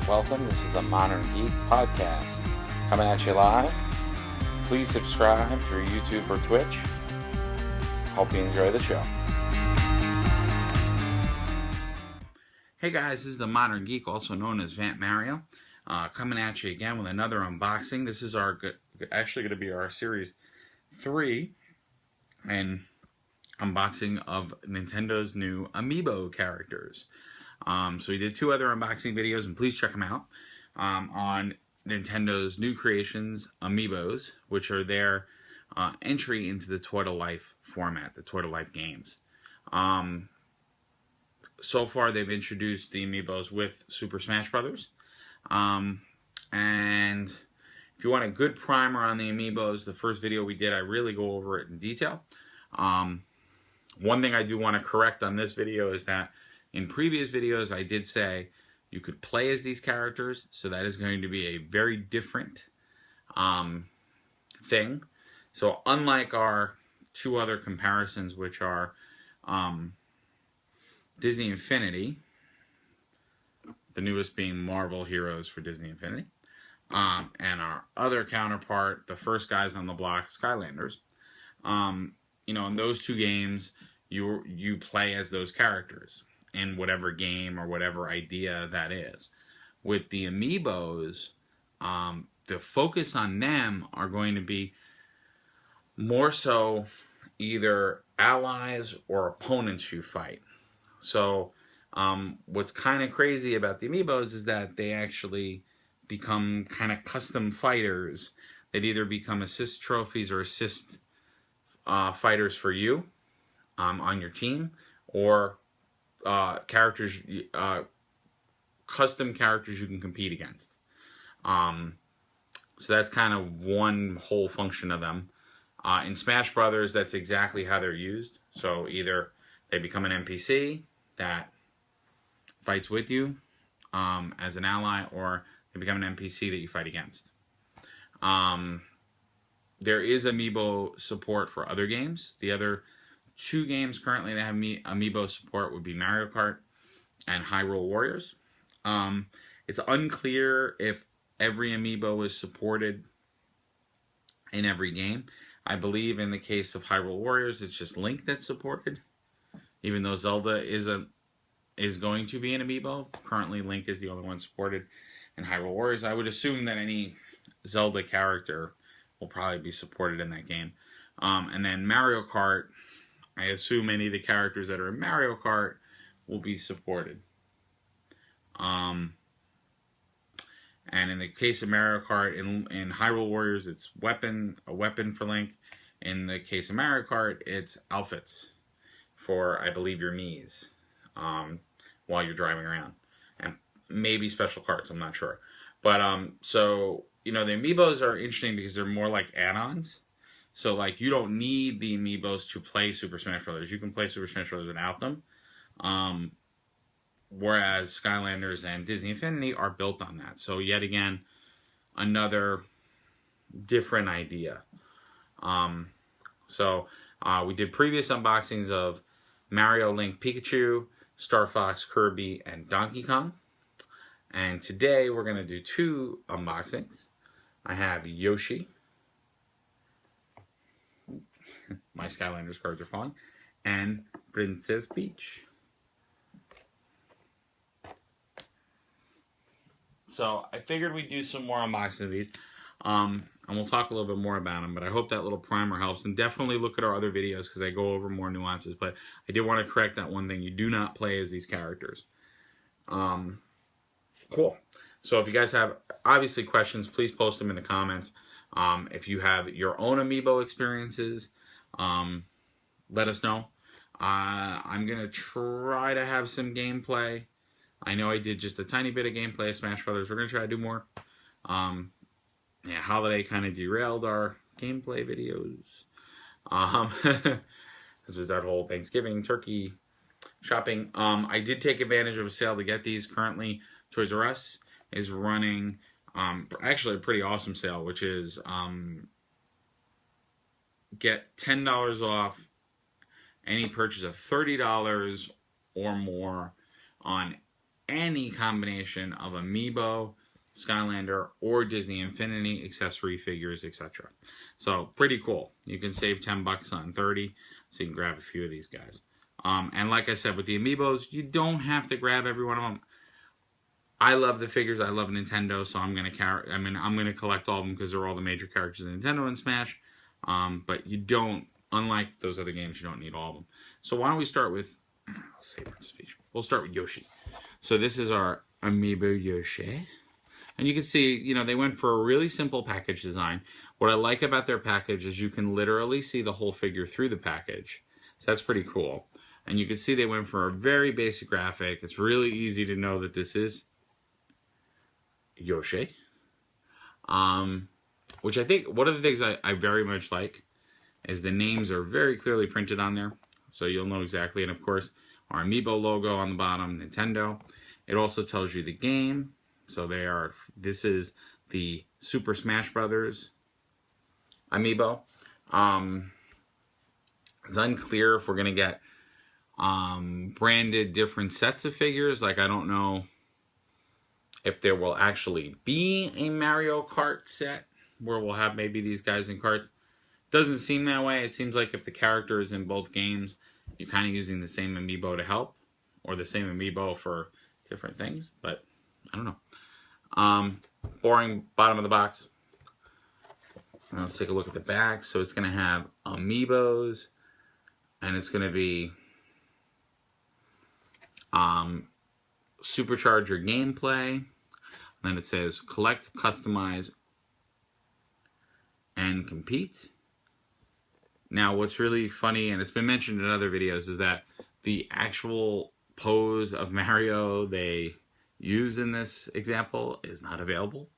Welcome. This is the Modern Geek Podcast, coming at you live. Please subscribe through YouTube or Twitch. Hope you enjoy the show. Hey guys, this is the Modern Geek, also known as Vant Mario, coming at you again with another unboxing. This is actually going to be our Series 3 and unboxing of Nintendo's new Amiibo characters. So we did 2 other unboxing videos, and please check them out on Nintendo's new creations, Amiibos, which are their entry into the Toy to Life format, the Toy to Life games. So far, they've introduced the Amiibos with Super Smash Brothers. And if you want a good primer on the Amiibos, the first video we did, I really go over it in detail. One thing I do want to correct on this video is that in previous videos, I did say you could play as these characters, so that is going to be a very different thing. So unlike our 2 other comparisons, which are Disney Infinity, the newest being Marvel Heroes for Disney Infinity, and our other counterpart, the first guys on the block, Skylanders. You know, in those 2 games, you play as those characters in whatever game or whatever idea that is. With the Amiibos, the focus on them are going to be more so either allies or opponents you fight. So what's kind of crazy about the Amiibos is that they actually become kind of custom fighters that either become assist trophies or assist fighters for you on your team, or characters, custom characters you can compete against. So that's kind of one whole function of them. In Smash Brothers, that's exactly how they're used. So either they become an NPC that fights with you as an ally, or they become an NPC that you fight against. There is Amiibo support for other games. The other 2 games currently that have Amiibo support would be Mario Kart and Hyrule Warriors. It's unclear if every Amiibo is supported in every game. I believe in the case of Hyrule Warriors, it's just Link that's supported, even though Zelda is going to be an Amiibo. Currently, Link is the only one supported in Hyrule Warriors. I would assume that any Zelda character will probably be supported in that game. And then Mario Kart, I assume any of the characters that are in Mario Kart will be supported. And in the case of Mario Kart, in Hyrule Warriors, it's a weapon for Link. In the case of Mario Kart, it's outfits for, I believe, your Miis while you're driving around. And maybe special carts, I'm not sure. But, so, you know, the Amiibos are interesting because they're more like add-ons. So, like, you don't need the Amiibos to play Super Smash Brothers. You can play Super Smash Brothers without them. Whereas Skylanders and Disney Infinity are built on that. So, yet again, another different idea. We did previous unboxings of Mario, Link, Pikachu, Star Fox, Kirby, and Donkey Kong. And today, we're going to do 2 unboxings. I have Yoshi. My Skylanders cards are falling. And Princess Peach. So I figured we'd do some more unboxing of these. And we'll talk a little bit more about them. But I hope that little primer helps. And definitely look at our other videos because I go over more nuances. But I did want to correct that one thing. You do not play as these characters. Cool. So if you guys have, obviously, questions, please post them in the comments. If you have your own Amiibo experiences, let us know. I'm going to try to have some gameplay. I know I did just a tiny bit of gameplay of Smash Brothers. We're going to try to do more. Yeah, holiday kind of derailed our gameplay videos. This was that whole Thanksgiving turkey shopping. I did take advantage of a sale to get these. Currently, Toys R Us is running actually a pretty awesome sale, which is get $10 off any purchase of $30 or more on any combination of Amiibo, Skylander, or Disney Infinity accessory figures, etc. So pretty cool. You can save 10 bucks on 30, so you can grab a few of these guys. And like I said, with the Amiibos, you don't have to grab every one of them. I love the figures. I love Nintendo, so I'm gonna collect all of them because they're all the major characters in Nintendo and Smash. But you don't, unlike those other games, you don't need all of them. So why don't we start with, I'll save our speech. We'll start with Yoshi. So this is our Amiibo Yoshi. And you can see, you know, they went for a really simple package design. What I like about their package is you can literally see the whole figure through the package. So that's pretty cool. And you can see they went for a very basic graphic. It's really easy to know that this is Yoshi. Which I think, one of the things I very much like is the names are very clearly printed on there. So you'll know exactly. And of course, our Amiibo logo on the bottom, Nintendo. It also tells you the game. So this is the Super Smash Brothers Amiibo. It's unclear if we're going to get branded different sets of figures. Like, I don't know if there will actually be a Mario Kart set where we'll have maybe these guys in carts. Doesn't seem that way. It seems like if the character is in both games, you're kind of using the same Amiibo to help, or the same Amiibo for different things, but I don't know. Boring bottom of the box. Now let's take a look at the back. So it's going to have Amiibos, and it's going to be supercharge your gameplay. And then it says collect, customize, and compete. Now what's really funny, and it's been mentioned in other videos, is that the actual pose of Mario they use in this example is not available.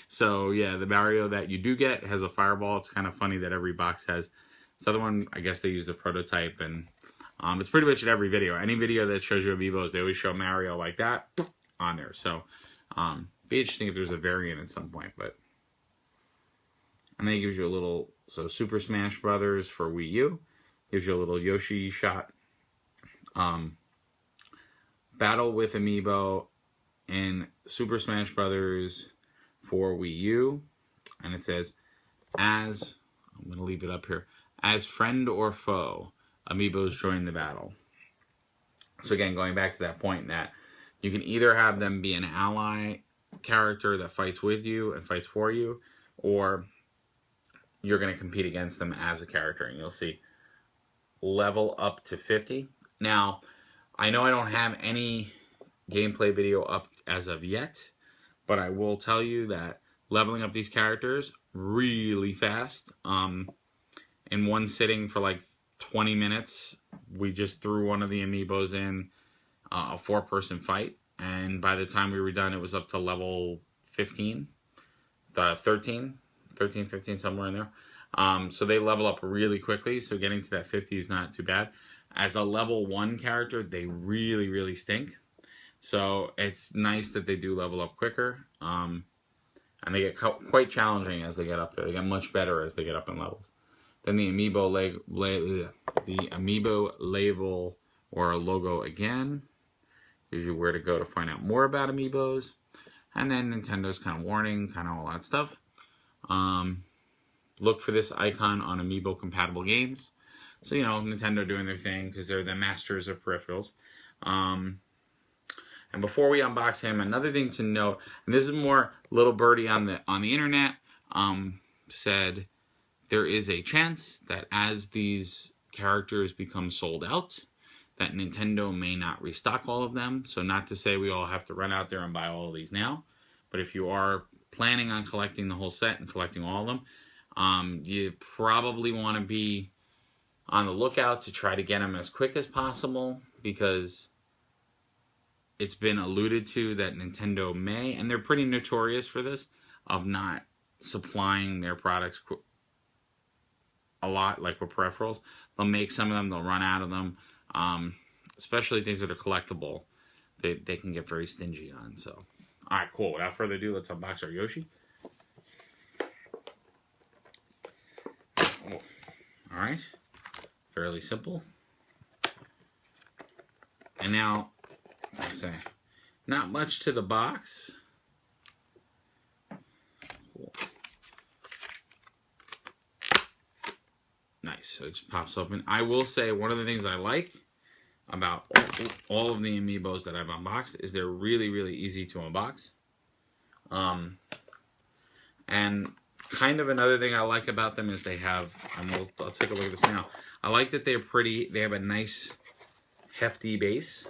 So yeah, the Mario that you do get has a fireball. It's kind of funny that every box has this other one. I guess they used a prototype, and it's pretty much in every video. Any video that shows you Amiibos, they always show Mario like that on there. So be interesting if there's a variant at some point. But and then it gives you a little, so Super Smash Brothers for Wii U gives you a little Yoshi shot. Battle with Amiibo in Super Smash Brothers for Wii U, and it says, as, I'm going to leave it up here, as friend or foe, Amiibos join the battle. So again, going back to that point, that you can either have them be an ally character that fights with you and fights for you, or you're going to compete against them as a character, and you'll see level up to 50. Now, I know I don't have any gameplay video up as of yet, but I will tell you that leveling up these characters really fast. In one sitting for like 20 minutes, we just threw one of the Amiibos in a 4-person fight, and by the time we were done, it was up to level 15, 13, 15, somewhere in there. So they level up really quickly, so getting to that 50 is not too bad. As a level 1 character, they really, really stink. So it's nice that they do level up quicker. And they get quite challenging as they get up there. They get much better as they get up in levels. Then the Amiibo label or logo again gives you where to go to find out more about Amiibos. And then Nintendo's kind of warning, kind of all that stuff. Look for this icon on Amiibo compatible games. So, you know, Nintendo doing their thing because they're the masters of peripherals. And before we unbox him, another thing to note, and this is more little birdie on the internet, said there is a chance that as these characters become sold out, that Nintendo may not restock all of them. So not to say we all have to run out there and buy all of these now, but if you are planning on collecting the whole set and collecting all of them, you probably want to be on the lookout to try to get them as quick as possible, because it's been alluded to that Nintendo may, and they're pretty notorious for this, of not supplying their products a lot, like with peripherals. They'll make some of them, they'll run out of them, especially things that are collectible. They can get very stingy on. So, all right, cool. Without further ado, let's unbox our Yoshi. Oh, all right. Fairly simple. And now, let's say, Not much to the box. Cool. Nice, so it just pops open. I will say one of the things I like about all of the Amiibos that I've unboxed is they're really, really easy to unbox. And kind of another thing I like about them is they have, and I'll take a look at this now. I like that they're pretty, they have a nice hefty base.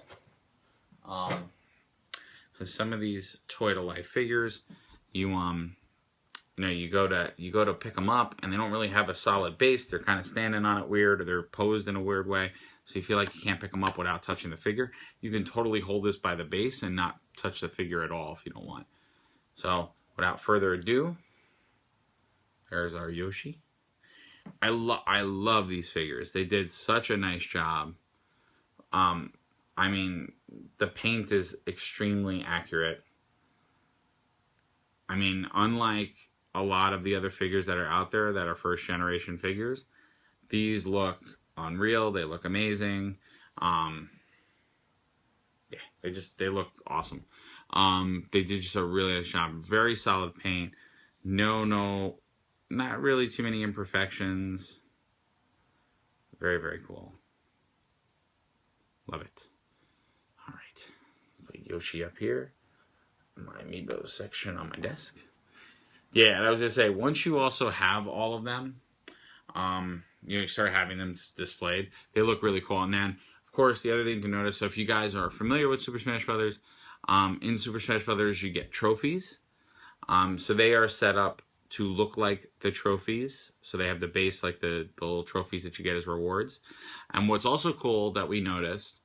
Because some of these toy to life figures, you know, you go to pick them up and they don't really have a solid base. They're kind of standing on it weird, or they're posed in a weird way. So you feel like you can't pick them up without touching the figure. You can totally hold this by the base and not touch the figure at all if you don't want. So without further ado, there's our Yoshi. I love these figures. They did such a nice job. I mean, the paint is extremely accurate. I mean, unlike a lot of the other figures that are out there that are first generation figures, these look unreal. They look amazing. Yeah, they look awesome. They did just a really nice job. Very solid paint. No, not really too many imperfections. Very, very cool. Love it. All right, put Yoshi up here. My Amiibo section on my desk. Yeah, and I was gonna say, once you also have all of them, you start having them displayed. They look really cool. And then, of course, the other thing to notice, so if you guys are familiar with Super Smash Brothers, in Super Smash Brothers you get trophies. So they are set up to look like the trophies. So they have the base, like the little trophies that you get as rewards. And what's also cool that we noticed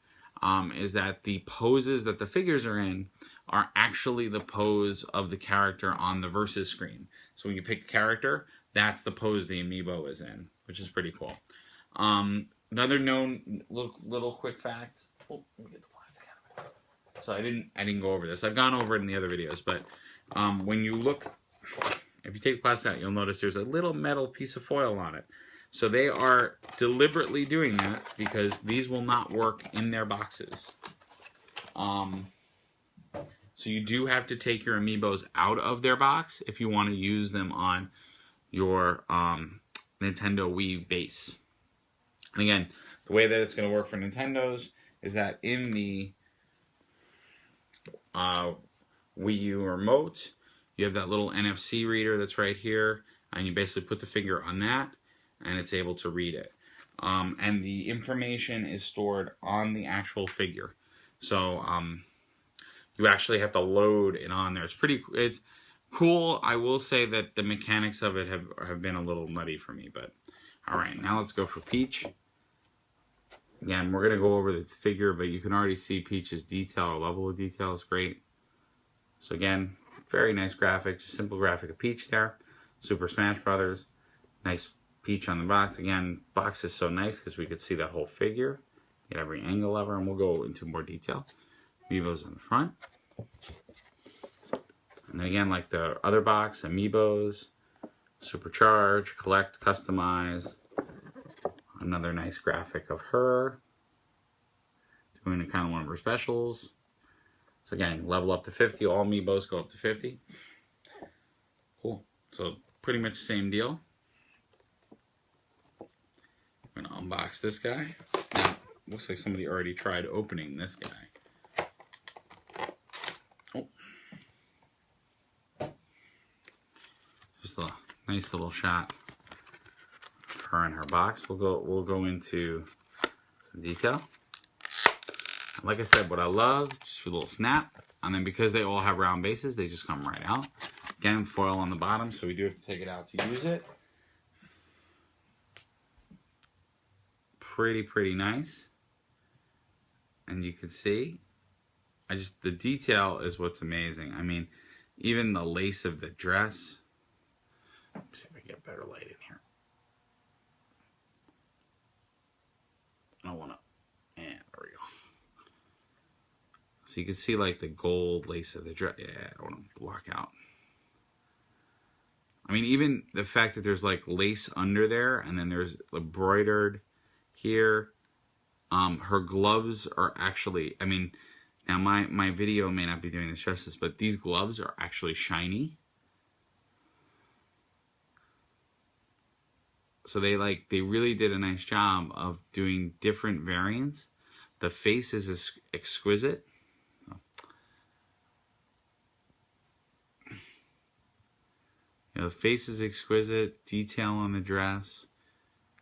is that the poses that the figures are in are actually the pose of the character on the versus screen. So when you pick the character, that's the pose the Amiibo is in, which is pretty cool. Another known little quick fact. Oh, let me get the plastic out of it. So I didn't go over this. I've gone over it in the other videos, but when you look, if you take the plastic out, you'll notice there's a little metal piece of foil on it. So they are deliberately doing that because these will not work in their boxes. So you do have to take your Amiibos out of their box if you want to use them on your Nintendo Wii base. And again, the way that it's going to work for Nintendos is that in the Wii U remote, you have that little NFC reader that's right here, and you basically put the figure on that, and it's able to read it. And the information is stored on the actual figure. So you actually have to load it on there. It's cool. I will say that the mechanics of it have been a little nutty for me, but all right, now let's go for Peach. Again, we're gonna go over the figure, but you can already see Peach's detail or level of detail is great. So again, very nice graphic, just simple graphic of Peach there. Super Smash Brothers, nice Peach on the box. Again, box is so nice because we could see that whole figure, get every angle of her, and we'll go into more detail. Amiibos on the front. And then again, like the other box, Amiibos, Supercharge, Collect, Customize. Another nice graphic of her doing kind of one of her specials. So again, level up to 50. All Amiibos go up to 50. Cool. So pretty much the same deal. I'm going to unbox this guy. Now, looks like somebody already tried opening this guy. Just a nice little shot of her in her box. We'll go into some detail. Like I said, what I love, just a little snap, and then because they all have round bases, they just come right out. Again, foil on the bottom, so we do have to take it out to use it. Pretty nice. And you can see, the detail is what's amazing. I mean, even the lace of the dress. Let's see if I get better light in here. I don't want to, and there we go. So you can see like the gold lace of the dress. Yeah, I don't want to block out. I mean, even the fact that there's like lace under there, and then there's embroidered here. Her gloves are actually, I mean, Now my video may not be doing this justice, but these gloves are actually shiny. So they really did a nice job of doing different variants. The face is exquisite. You know, the face is exquisite. Detail on the dress.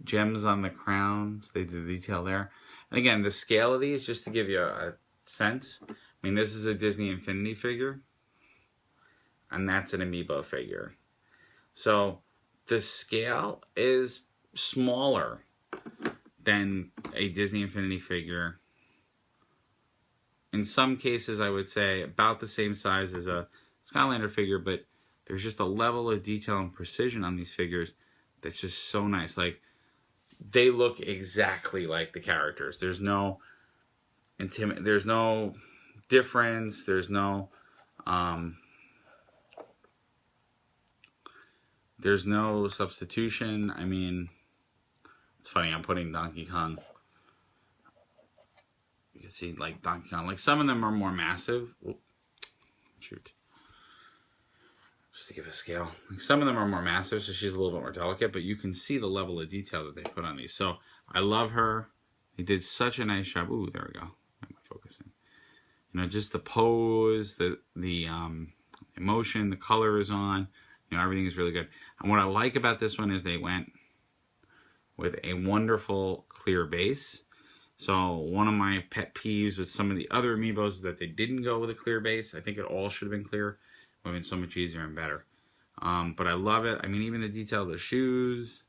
Gems on the crowns. They did the detail there. And again, the scale of these, just to give you a sense. I mean, this is a Disney Infinity figure. And that's an Amiibo figure. So the scale is smaller than a Disney Infinity figure. In some cases, I would say about the same size as a Skylander figure, but there's just a level of detail and precision on these figures that's just so nice. Like, they look exactly like the characters. There's no there's no difference. There's no substitution. I mean, it's funny, I'm putting Donkey Kong. You can see, like, Donkey Kong. Like, some of them are more massive. Oop, shoot. Just to give a scale. Like, some of them are more massive, so she's a little bit more delicate, but you can see the level of detail that they put on these. So, I love her. They did such a nice job. Ooh, there we go. Why am I focusing? You know, just the pose, the emotion, the color is on. You know, everything is really good. And what I like about this one is they went with a wonderful clear base. So one of my pet peeves with some of the other Amiibos is that they didn't go with a clear base. I think it all should have been clear. It would have been so much easier and better. But I love it. I mean, even the detail of the shoes.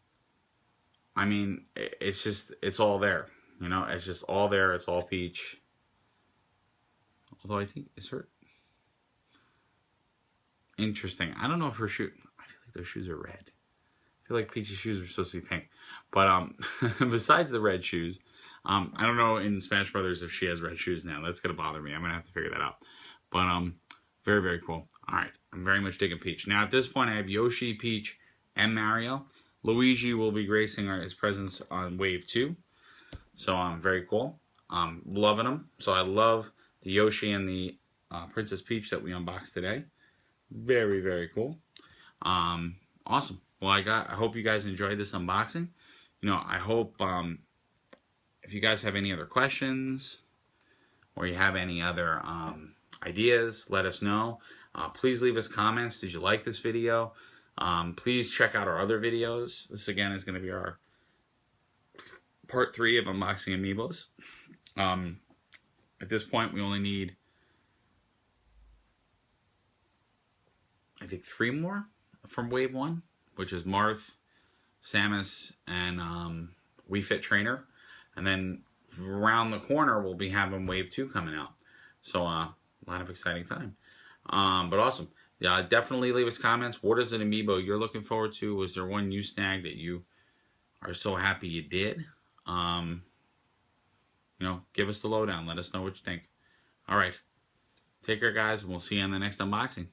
I mean, it's just, it's all there. You know, it's just all there. It's all peach. Although I think, is her... Interesting. I don't know if her shoe... I feel like those shoes are red. I feel like Peach's shoes are supposed to be pink. But besides the red shoes, I don't know in Smash Brothers if she has red shoes now. That's going to bother me. I'm going to have to figure that out. But very, very cool. All right. I'm very much digging Peach. Now, at this point, I have Yoshi, Peach, and Mario. Luigi will be gracing his presence on Wave 2. So, very cool. Loving them. So, I love the Yoshi and the Princess Peach that we unboxed today. Very, very cool. Awesome. Well, I hope you guys enjoyed this unboxing. You know, I hope if you guys have any other questions or you have any other ideas, let us know. Please leave us comments. Did you like this video? Please check out our other videos. This, again, is going to be our part 3 of Unboxing Amiibos. At this point, we only need, I think, 3 more from Wave 1, which is Marth, Samus, and Wii Fit Trainer. And then around the corner, we'll be having Wave 2 coming out. So, a lot of exciting time. But awesome. Yeah, definitely leave us comments. What is an Amiibo you're looking forward to? Was there one you snagged that you are so happy you did? You know, give us the lowdown. Let us know what you think. All right. Take care, guys, and we'll see you on the next unboxing.